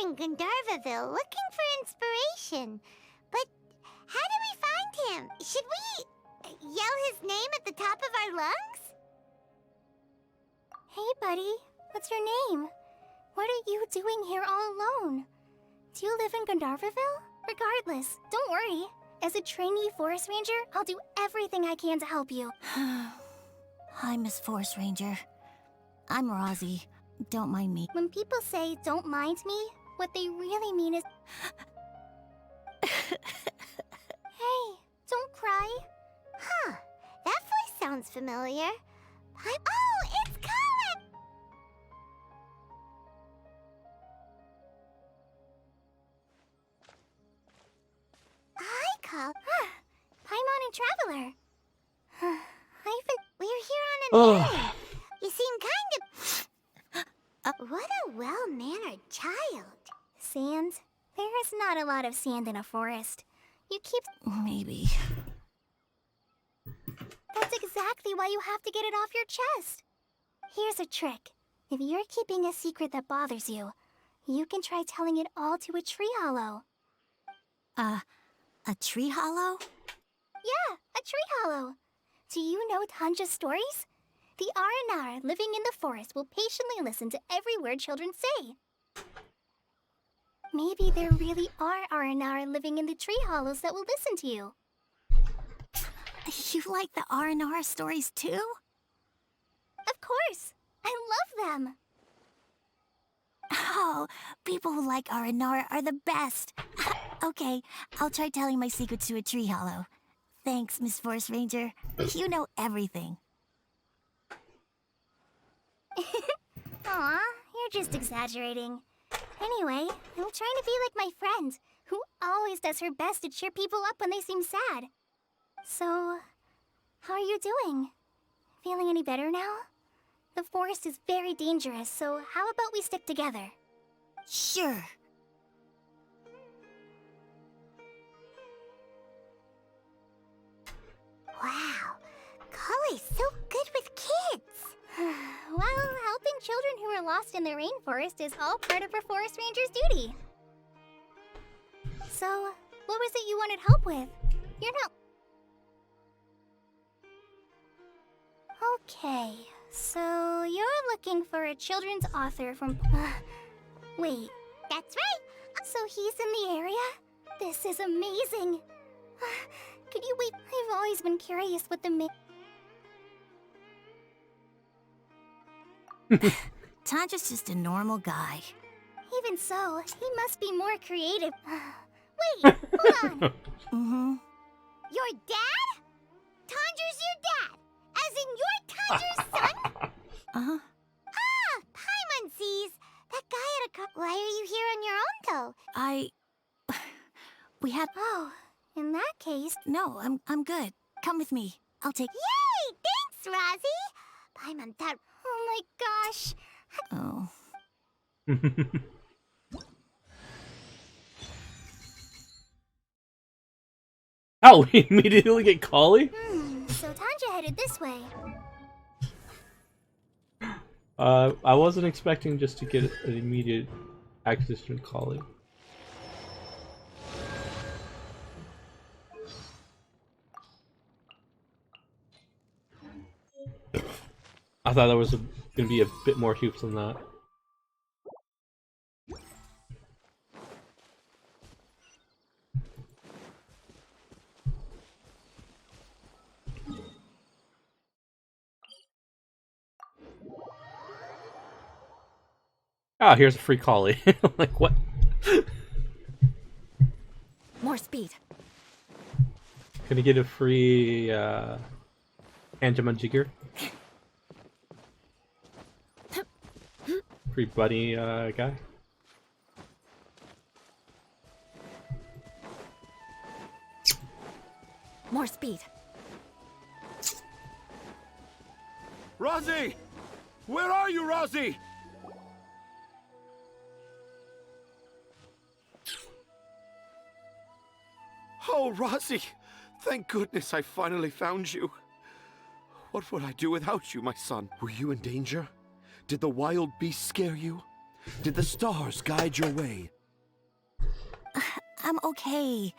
in Gandharvaville looking for inspiration. But how do we find him? Should we yell his name at the top of our lungs? Hey, buddy. What's your name? What are you doing here all alone? Do you live in Gandharvaville? Regardless, don't worry. As a trainee forest ranger, I'll do everything I can to help you. Hi, Miss Forest Ranger. I'm Rosie. Don't mind me. When people say don't mind me, what they really mean is... Hey, don't cry. Huh, that voice sounds familiar. Oh, it's Colin! Hi, Colin. Paimon and Traveler. We're here on an errand. You seem kind of... What a well-mannered child. Sand? There is not a lot of sand in a forest. You keep... Maybe. That's exactly why you have to get it off your chest. Here's a trick. If you're keeping a secret that bothers you, you can try telling it all to a tree hollow. A tree hollow? Yeah, a tree hollow. Do you know Tanja's stories? The Aranar living in the forest will patiently listen to every word children say. Maybe there really are Aranar living in the tree hollows that will listen to you. You like the R&R stories too? Of course. I love them. Oh, people who like R&R are the best. Okay, I'll try telling my secrets to a tree hollow. Thanks, Miss Forest Ranger. You know everything. Aw, you're just exaggerating. Anyway, I'm trying to be like my friend, who always does her best to cheer people up when they seem sad. So, how are you doing? Feeling any better now? The forest is very dangerous, so how about we stick together? Sure. Wow, Cully's so good with kids. Well, helping children who are lost in the rainforest is all part of a forest ranger's duty. So, what was it you wanted help with? You're not... Okay, so you're looking for a children's author from... Wait, That's right. so he's in the area? This is amazing. Could you wait? I've always been curious what the Tanja's just a normal guy. Even so, he must be more creative. Wait, hold on. Mm-hmm. Your dad? Tanger's your dad. As in you're Tanger's son? Uh-huh. Ah, Paimon sees. That guy at a car. Why are you here on your own, though? We had... Oh, in that case... No, I'm good. Come with me. I'll take... Yay! Thanks, Rosie. Paimon thought... Oh my gosh. Oh. Oh, we immediately get Collie? So Tanja headed this way. I wasn't expecting just to get an immediate access to Collie. I thought there was gonna be a bit more hoops than that. Ah, here's a free Collie. Like, what? More speed. Gonna get a free, Anjama Jigger. Free buddy, guy. More speed. Rosie! Where are you, Rosie? Oh, Rosie! Thank goodness I finally found you. What would I do without you, my son? Were you in danger? Did the wild beast scare you? Did the stars guide your way? I'm okay.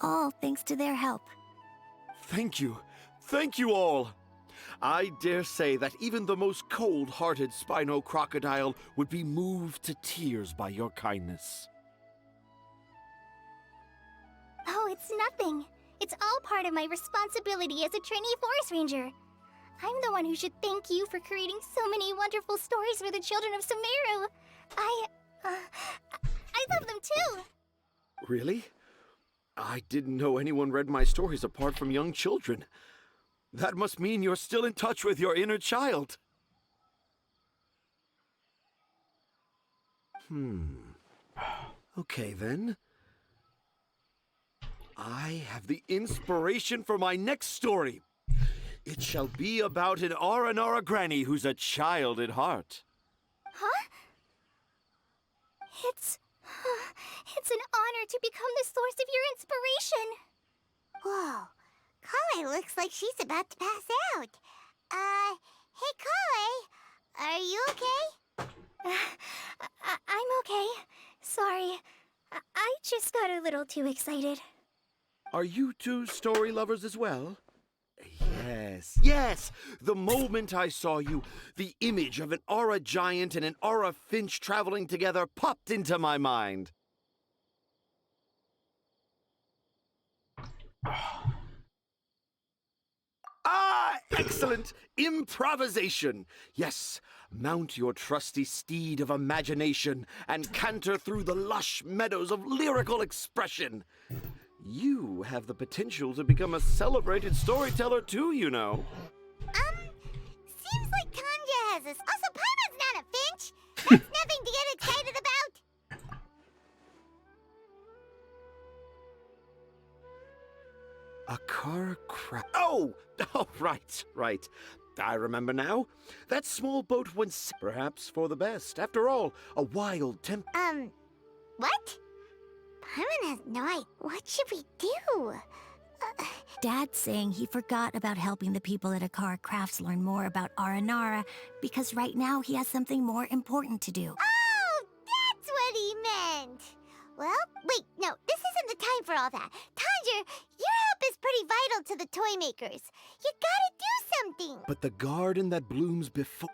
All thanks to their help. Thank you. Thank you all. I dare say that even the most cold-hearted Spino crocodile would be moved to tears by your kindness. Oh, it's nothing. It's all part of my responsibility as a trainee forest ranger. I'm the one who should thank you for creating so many wonderful stories for the children of Sumeru. I love them too. Really? I didn't know anyone read my stories apart from young children. That must mean you're still in touch with your inner child. Okay, then. I have the inspiration for my next story. It shall be about an Aranara granny who's a child at heart. Huh? It's an honor to become the source of your inspiration. Whoa. Kale looks like she's about to pass out. Hey Kale, are you okay? I'm okay. Sorry. I just got a little too excited. Are you two story lovers as well? Yes, yes! The moment I saw you, the image of an aura giant and an aura finch traveling together popped into my mind. Ah, excellent! Improvisation! Yes, mount your trusty steed of imagination and canter through the lush meadows of lyrical expression. You have the potential to become a celebrated storyteller too, you know. Seems like Tanya has us. Also, Paimon's not a finch. That's nothing to get excited about. A car crash. Oh, right. I remember now. That small boat went perhaps for the best. After all, a wild temp. What? Paimon has no idea. What should we do? Dad's saying he forgot about helping the people at Akara Crafts learn more about Aranara because right now he has something more important to do. Oh, that's what he meant. Well, wait, no, this isn't the time for all that. Tanger, your help is pretty vital to the toy makers. You gotta do something. But the garden that blooms before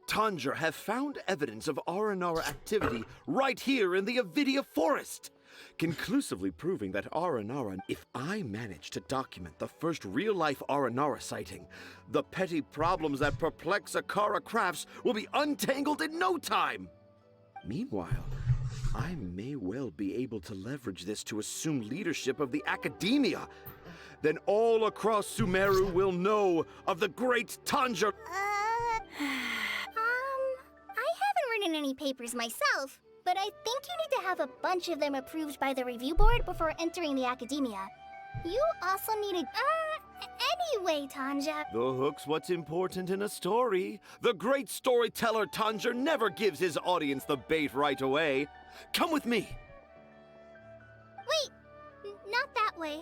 Tanger, have found evidence of Aranara activity right here in the Avidia forest, conclusively proving that Aranara. If I manage to document the first real-life Aranara sighting, the petty problems that perplex Akara Crafts will be untangled in no time. Meanwhile, I may well be able to leverage this to assume leadership of the academia. Then all across Sumeru will know of the great Tanger. I haven't written any papers myself, but I think you need to have a bunch of them approved by the review board before entering the academia. You also need anyway, Tanja. The hook's what's important in a story. The great storyteller Tanger never gives his audience the bait right away. Come with me. Wait, not that way.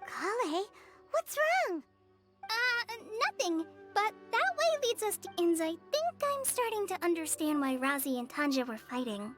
Kale, what's wrong? Nothing. But that way leads us to Inns. I think I'm starting to understand why Razi and Tanja were fighting.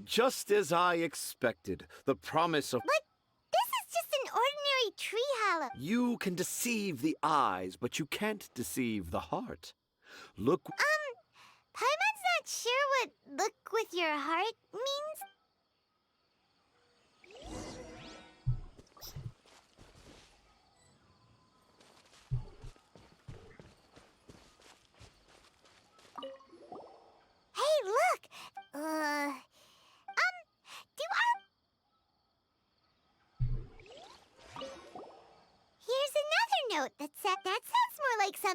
Just as I expected, the promise of... But this is just an ordinary tree hollow. You can deceive the eyes, but you can't deceive the heart. Look... Paimon's not sure what look with your heart means. Hey, look! Here's another note that said that sounds more like some...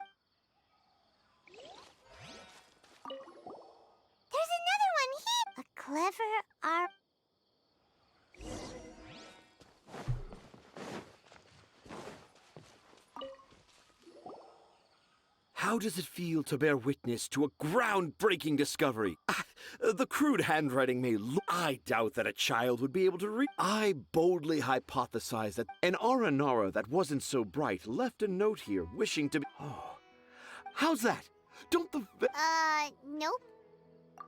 There's another one here! A clever art... How does it feel to bear witness to a groundbreaking discovery? The crude handwriting may look... I doubt that a child would be able to read. I boldly hypothesize that an Aranara that wasn't so bright left a note here wishing to be... Oh, how's that? Don't the... Nope.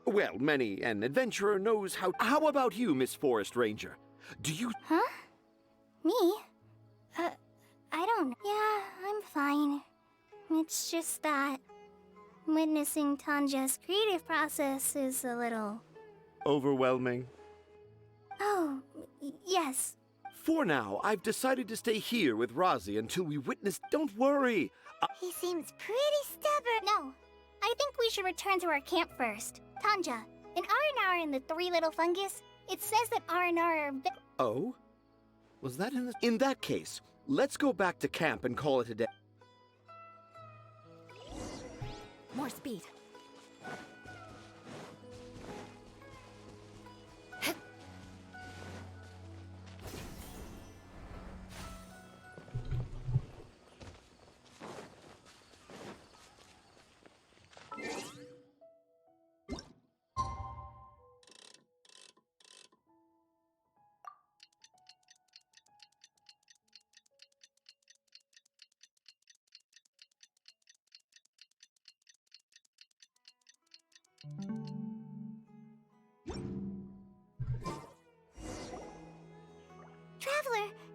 Well, many an adventurer knows how... How about you, Miss Forest Ranger? Do you... Huh? Me? I don't... Yeah, I'm fine. It's just that witnessing Tanja's creative process is a little... Overwhelming? Oh, yes. For now, I've decided to stay here with Razi until we witness... Don't worry! He seems pretty stubborn. No, I think we should return to our camp first. Tanja, in Aranara and the Three Little Fungus, it says that Aranara are... Oh? Was that in the... In that case, let's go back to camp and call it a day. More speed.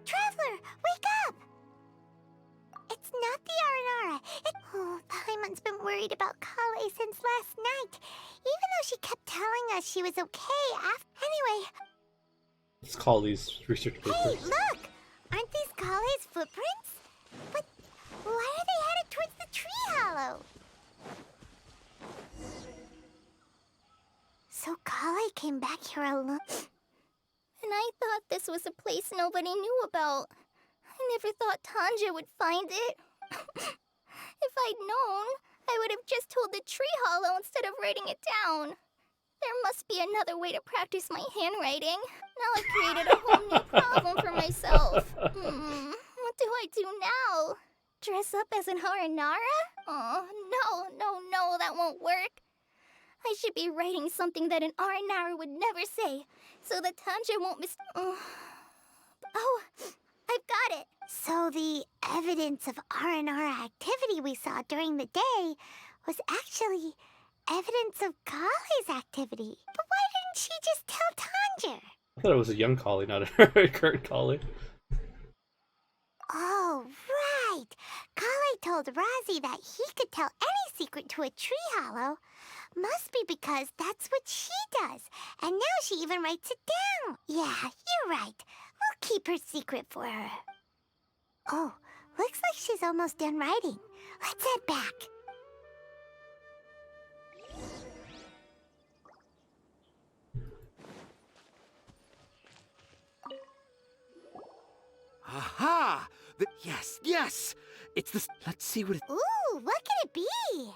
Traveler, wake up! It's not the Aranara. Oh, Paimon's been worried about Kale since last night, even though she kept telling us she was okay Anyway, Let's call these research hey, papers. look! Aren't these Kale's footprints? But why are they headed towards the tree hollow? So Kale came back here alone. And I thought this was a place nobody knew about. I never thought Tanja would find it. If I'd known, I would have just told the tree hollow instead of writing it down. There must be another way to practice my handwriting. Now I've created a whole new problem for myself. What do I do now? Dress up as an Aranara? Oh, no, that won't work. I should be writing something that an Aranara would never say, so that Tanja won't Oh, I've got it. So the evidence of Aranara activity we saw during the day was actually evidence of Kale's activity. But why didn't she just tell Tanja? I thought it was a young collie, not a current collie. Oh, right. Kale told Razi that he could tell any secret to a tree hollow. Must be because that's what she does. And now she even writes it down. Yeah, you're right. We'll keep her secret for her. Oh, looks like she's almost done writing. Let's head back. Aha! Yes! It's this... Let's see what it... Ooh, what could it be?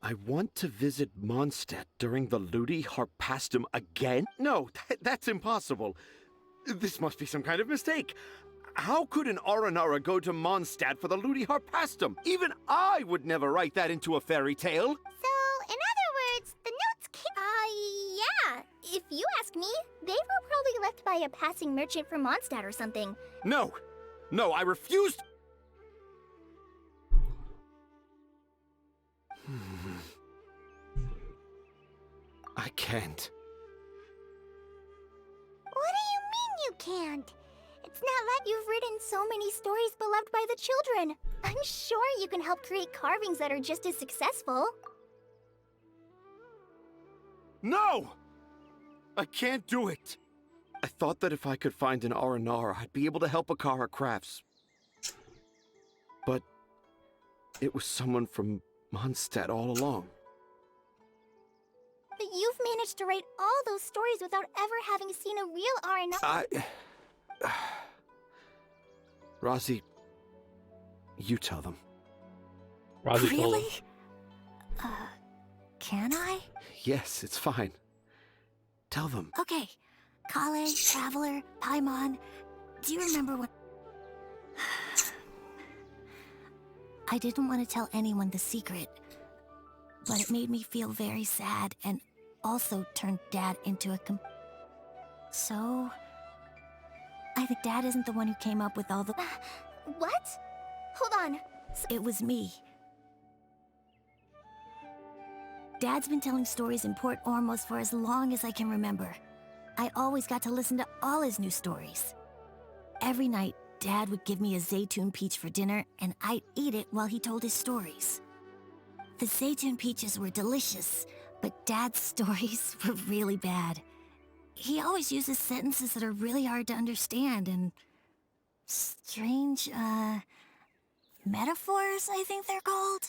I want to visit Mondstadt during the Ludi Harpastum again? No, that's impossible. This must be some kind of mistake. How could an Aranara go to Mondstadt for the Ludi Harpastum? Even I would never write that into a fairy tale. So, in other words, the notes can't... Yeah. If you ask me, they were probably left by a passing merchant from Mondstadt or something. No, I refuse... I can't. What do you mean you can't? It's not like... You've written so many stories beloved by the children. I'm sure you can help create carvings that are just as successful. No! I can't do it. I thought that if I could find an Aranara, I'd be able to help Akara Crafts. But it was someone from Mondstadt all along. But you've managed to write all those stories without ever having seen a real Aranara. Razi, you tell them. Razi told Really? him. Can I? Yes, it's fine. Tell them. Okay. Kale, Traveler, Paimon, do you remember when... I didn't want to tell anyone the secret, but it made me feel very sad and also turned Dad into a So, I think Dad isn't the one who came up with all the... What? Hold on. It was me. Dad's been telling stories in Port Ormos for as long as I can remember. I always got to listen to all his new stories. Every night, Dad would give me a Zaytun peach for dinner, and I'd eat it while he told his stories. The Zaytun peaches were delicious, but Dad's stories were really bad. He always uses sentences that are really hard to understand and strange, metaphors, I think they're called.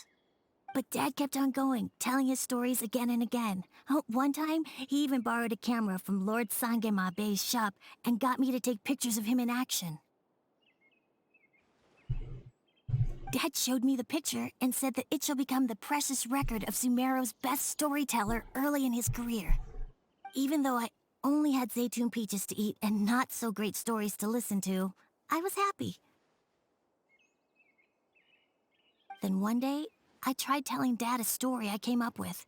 But Dad kept on going, telling his stories again and again. Oh, one time, he even borrowed a camera from Lord Sangema Bey's shop and got me to take pictures of him in action. Dad showed me the picture and said that it shall become the precious record of Sumeru's best storyteller early in his career. Even though I only had Zaytun peaches to eat and not so great stories to listen to, I was happy. Then one day, I tried telling Dad a story I came up with.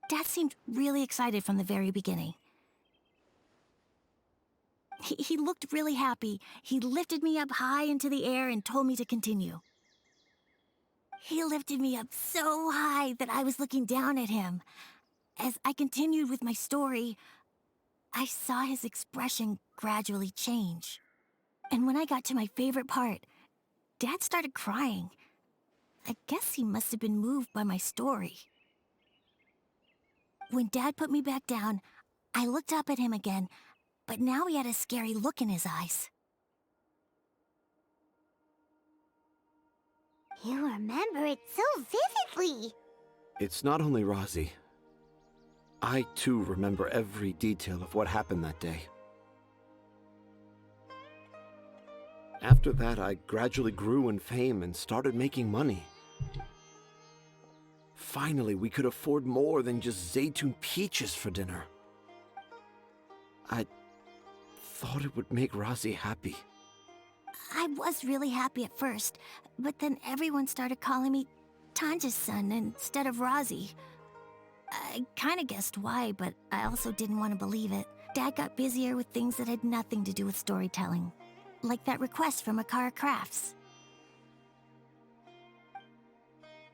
Dad seemed really excited from the very beginning. He looked really happy. He lifted me up high into the air and told me to continue. He lifted me up so high that I was looking down at him. As I continued with my story, I saw his expression gradually change. And when I got to my favorite part, Dad started crying. I guess he must have been moved by my story. When Dad put me back down, I looked up at him again, but now he had a scary look in his eyes. You remember it so vividly. It's not only Razi. I too remember every detail of what happened that day. After that, I gradually grew in fame and started making money. Finally, we could afford more than just Zaytun peaches for dinner. I thought it would make Razi happy. I was really happy at first, but then everyone started calling me Tanja's son instead of Razi. I kinda guessed why, but I also didn't want to believe it. Dad got busier with things that had nothing to do with storytelling. Like that request from Akara Crafts.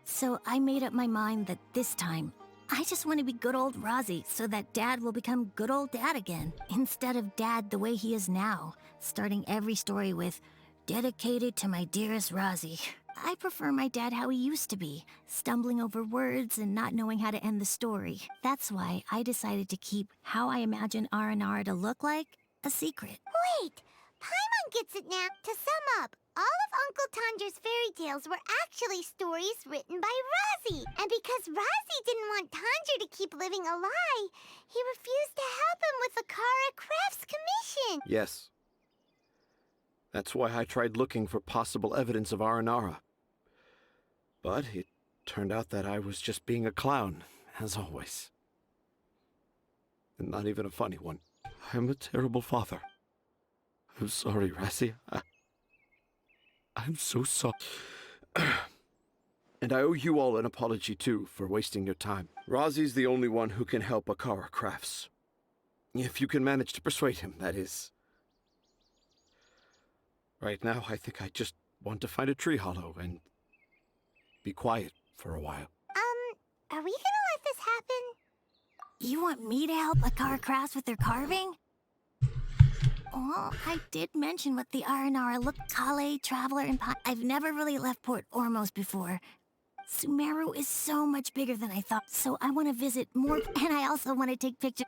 So I made up my mind that this time, I just want to be good old Razi so that Dad will become good old Dad again. Instead of Dad the way he is now, starting every story with, "Dedicated to my dearest Razi." I prefer my dad how he used to be, stumbling over words and not knowing how to end the story. That's why I decided to keep how I imagine Aranara to look like a secret. Wait, Paimon gets it now. To sum up, all of Uncle Tandra's fairy tales were actually stories written by Razi. And because Razi didn't want Tandra to keep living a lie, he refused to help him with the Kara Crafts commission. Yes. That's why I tried looking for possible evidence of Aranara. But it turned out that I was just being a clown, as always. And not even a funny one. I'm a terrible father. I'm sorry, Razi. I'm so sorry. And I owe you all an apology, too, for wasting your time. Razi's the only one who can help Akara Crafts. If you can manage to persuade him, that is. Right now, I think I just want to find a tree hollow and be quiet for a while. Are we gonna let this happen? You want me to help Akara Crafts with their carving? Well, I did mention what the Aranara look, Kale, Traveler, and I've never really left Port Ormos before. Sumeru is so much bigger than I thought, so I want to visit more, and I also want to take pictures.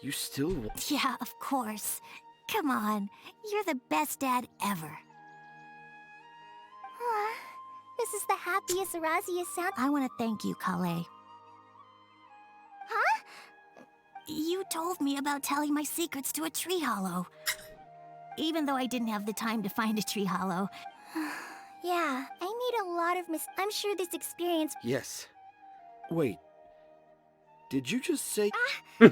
You still want... Yeah, of course. Come on, you're the best dad ever. This is the happiest Razi has sounded. I want to thank you, Kale. Huh? You told me about telling my secrets to a tree hollow. Even though I didn't have the time to find a tree hollow. Yeah, I made a lot of I'm sure this experience... Yes. Wait. Did you just say... I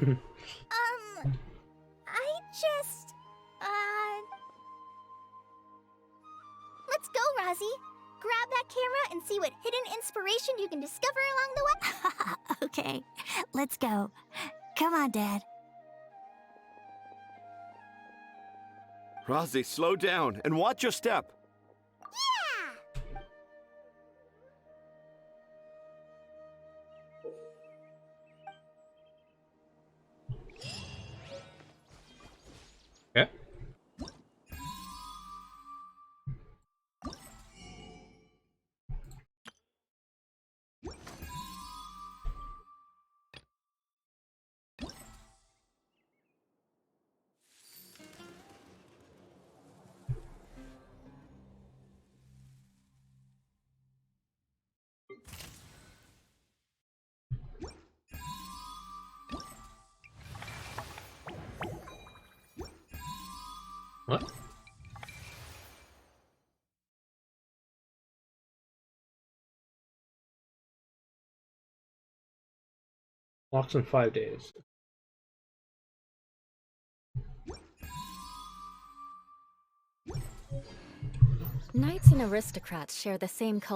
just... Let's go, Rozzy. Grab that camera and see what hidden inspiration you can discover along the way. Okay, let's go. Come on, Dad. Rozzy, slow down and watch your step. Okay. What? Locks in 5 days. Knights and aristocrats share the same culture.